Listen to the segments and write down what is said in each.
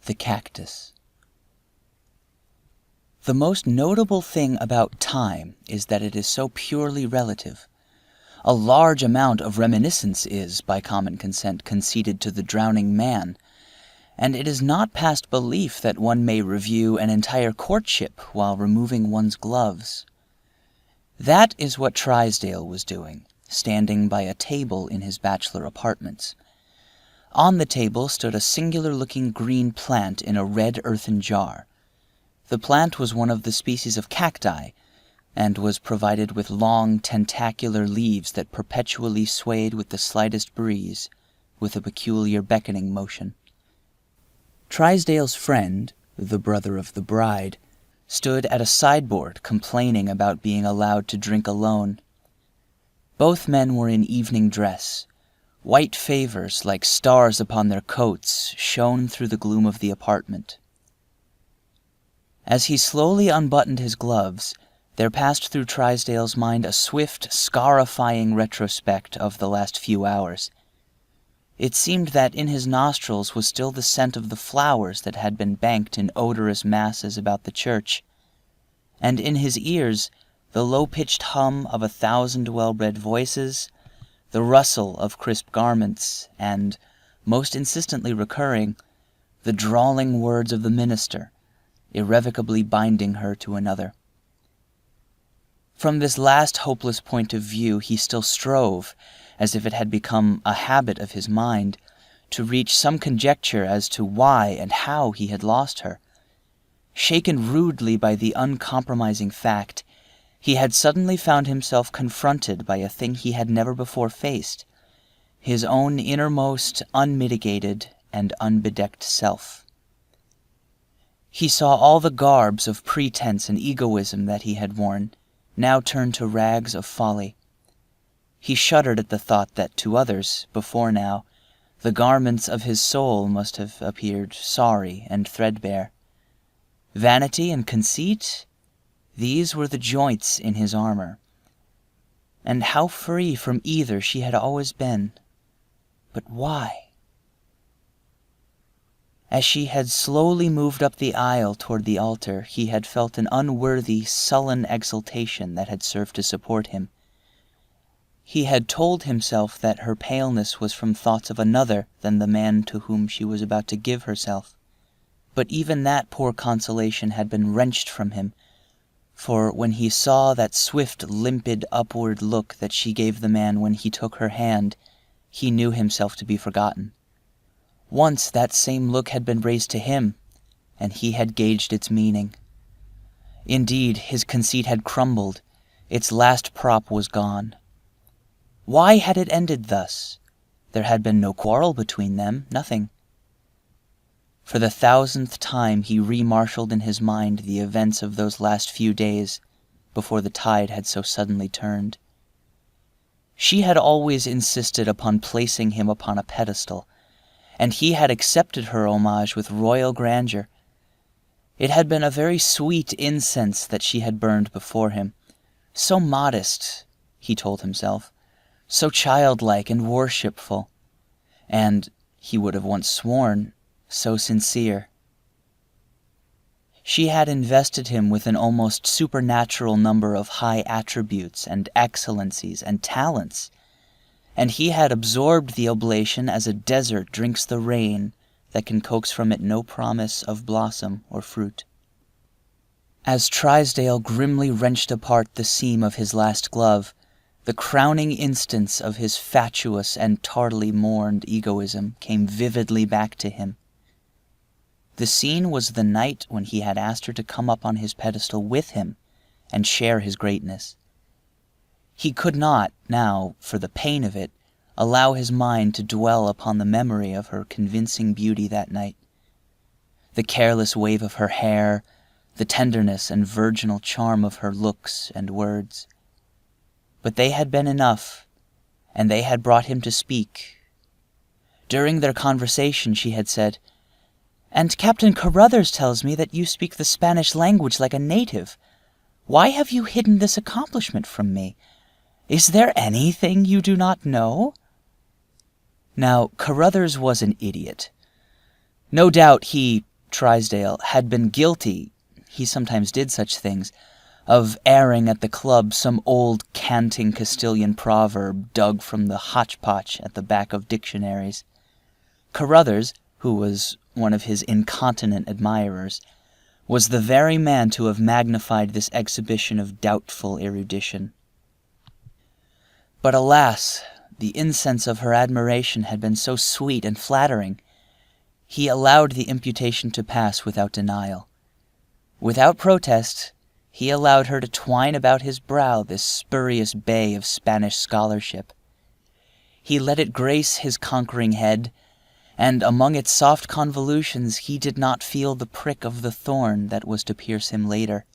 The Cactus. The most notable thing about time is that it is so purely relative. A large amount of reminiscence is, by common consent, conceded to the drowning man, and it is not past belief that one may review an entire courtship while removing one's gloves. That is what Trysdale was doing, standing by a table in his bachelor apartments. On the table stood a singular-looking green plant in a red earthen jar. The plant was one of the species of cacti, and was provided with long, tentacular leaves that perpetually swayed with the slightest breeze, with a peculiar beckoning motion. Trysdale's friend, the brother of the bride, stood at a sideboard complaining about being allowed to drink alone. Both men were in evening dress. White favors, like stars upon their coats, shone through the gloom of the apartment. As he slowly unbuttoned his gloves, there passed through Trysdale's mind a swift, scarifying retrospect of the last few hours. It seemed that in his nostrils was still the scent of the flowers that had been banked in odorous masses about the church, and in his ears the low-pitched hum of 1,000 well-bred voices, the rustle of crisp garments, and, most insistently recurring, the drawling words of the minister, irrevocably binding her to another. From this last hopeless point of view he still strove, as if it had become a habit of his mind, to reach some conjecture as to why and how he had lost her. Shaken rudely by the uncompromising fact, he had suddenly found himself confronted by a thing he had never before faced, his own innermost, unmitigated, and unbedecked self. He saw all the garbs of pretense and egoism that he had worn, now turned to rags of folly. He shuddered at the thought that to others, before now, the garments of his soul must have appeared sorry and threadbare. Vanity and conceit, these were the joints in his armor. And how free from either she had always been. But why? As she had slowly moved up the aisle toward the altar, he had felt an unworthy, sullen exultation that had served to support him. He had told himself that her paleness was from thoughts of another than the man to whom she was about to give herself. But even that poor consolation had been wrenched from him, for when he saw that swift, limpid, upward look that she gave the man when he took her hand, he knew himself to be forgotten. Once that same look had been raised to him, and he had gauged its meaning. Indeed, his conceit had crumbled. Its last prop was gone. Why had it ended thus? There had been no quarrel between them, nothing. For the 1,000th time he re-marshaled in his mind the events of those last few days, before the tide had so suddenly turned. She had always insisted upon placing him upon a pedestal, and he had accepted her homage with royal grandeur. It had been a very sweet incense that she had burned before him, so modest, he told himself, so childlike and worshipful, and, he would have once sworn, so sincere. She had invested him with an almost supernatural number of high attributes and excellencies and talents, and he had absorbed the oblation as a desert drinks the rain that can coax from it no promise of blossom or fruit. As Trysdale grimly wrenched apart the seam of his last glove, the crowning instance of his fatuous and tardily mourned egoism came vividly back to him. The scene was the night when he had asked her to come up on his pedestal with him and share his greatness. He could not, now, for the pain of it, allow his mind to dwell upon the memory of her convincing beauty that night. The careless wave of her hair, the tenderness and virginal charm of her looks and words. But they had been enough, and they had brought him to speak. During their conversation she had said, "And Captain Carruthers tells me that you speak the Spanish language like a native. Why have you hidden this accomplishment from me? Is there anything you do not know?" Now, Carruthers was an idiot. No doubt he Trysdale had been guilty, he sometimes did such things, of airing at the club some old canting Castilian proverb dug from the hotchpotch at the back of dictionaries. Carruthers, who was one of his incontinent admirers, was the very man to have magnified this exhibition of doubtful erudition. But alas, the incense of her admiration had been so sweet and flattering. He allowed the imputation to pass without denial. Without protest, he allowed her to twine about his brow this spurious bay of Spanish scholarship. He let it grace his conquering head, and among its soft convolutions he did not feel the prick of the thorn that was to pierce him later.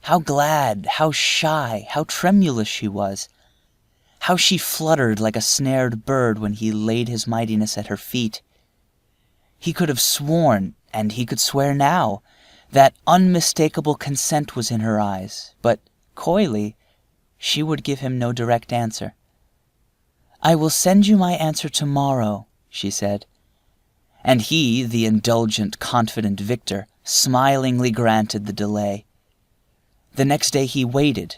How glad, how shy, how tremulous she was! How she fluttered like a snared bird when he laid his mightiness at her feet! He could have sworn, and he could swear now, that unmistakable consent was in her eyes, but coyly she would give him no direct answer. "I will send you my answer tomorrow," she said. And he, the indulgent, confident victor, smilingly granted the delay. The next day he waited,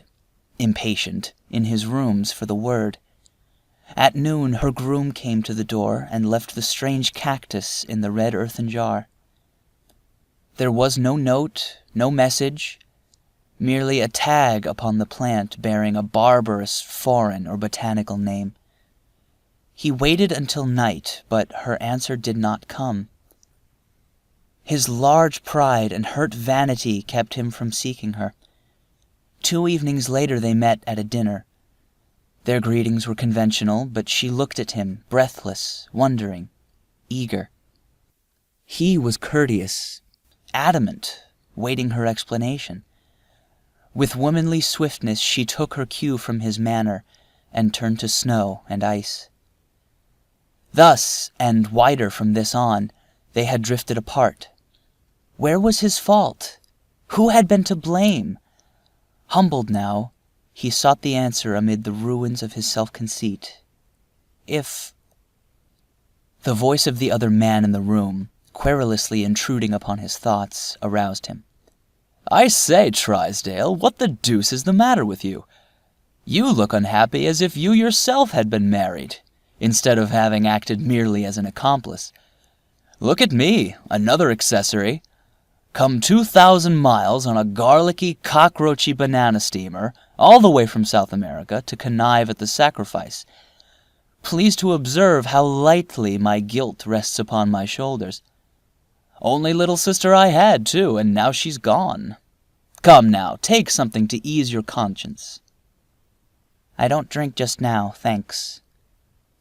impatient, in his rooms for the word. At noon her groom came to the door and left the strange cactus in the red earthen jar. There was no note, no message, merely a tag upon the plant bearing a barbarous foreign or botanical name. He waited until night, but her answer did not come. His large pride and hurt vanity kept him from seeking her. 2 evenings later they met at a dinner. Their greetings were conventional, but she looked at him, breathless, wondering, eager. He was courteous, adamant, waiting her explanation. With womanly swiftness she took her cue from his manner and turned to snow and ice. Thus, and wider from this on, they had drifted apart. Where was his fault? Who had been to blame? Humbled now, he sought the answer amid the ruins of his self-conceit. If... The voice of the other man in the room, querulously intruding upon his thoughts, aroused him. "I say, Trysdale, what the deuce is the matter with you? You look unhappy as if you yourself had been married, instead of having acted merely as an accomplice. Look at me, another accessory. Come 2,000 miles on a garlicky, cockroachy banana steamer, all the way from South America, to connive at the sacrifice. Please to observe how lightly my guilt rests upon my shoulders. Only little sister I had, too, and now she's gone. Come now, take something to ease your conscience." "I don't drink just now, thanks,"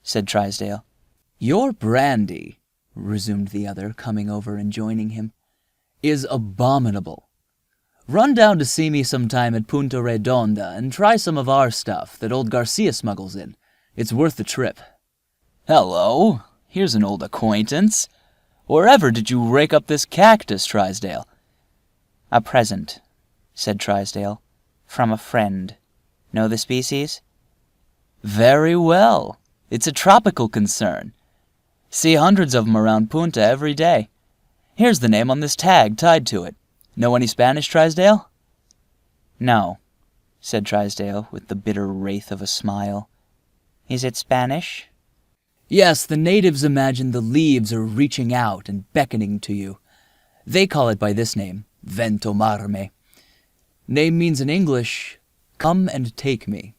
said Trysdale. "Your brandy," resumed the other, coming over and joining him, "is abominable. Run down to see me sometime at Punta Redonda and try some of our stuff that old Garcia smuggles in. It's worth the trip." "Hello, here's an old acquaintance. Wherever did you rake up this cactus, Trysdale?" "A present," said Trysdale, "from a friend. Know the species?" "Very well. It's a tropical concern. See hundreds of 'em around Punta every day. Here's the name on this tag tied to it. Know any Spanish, Trysdale?" "No," said Trysdale, with the bitter wraith of a smile. "Is it Spanish?" "Yes, the natives imagine the leaves are reaching out and beckoning to you. They call it by this name, Ventomarme. Name means in English, come and take me."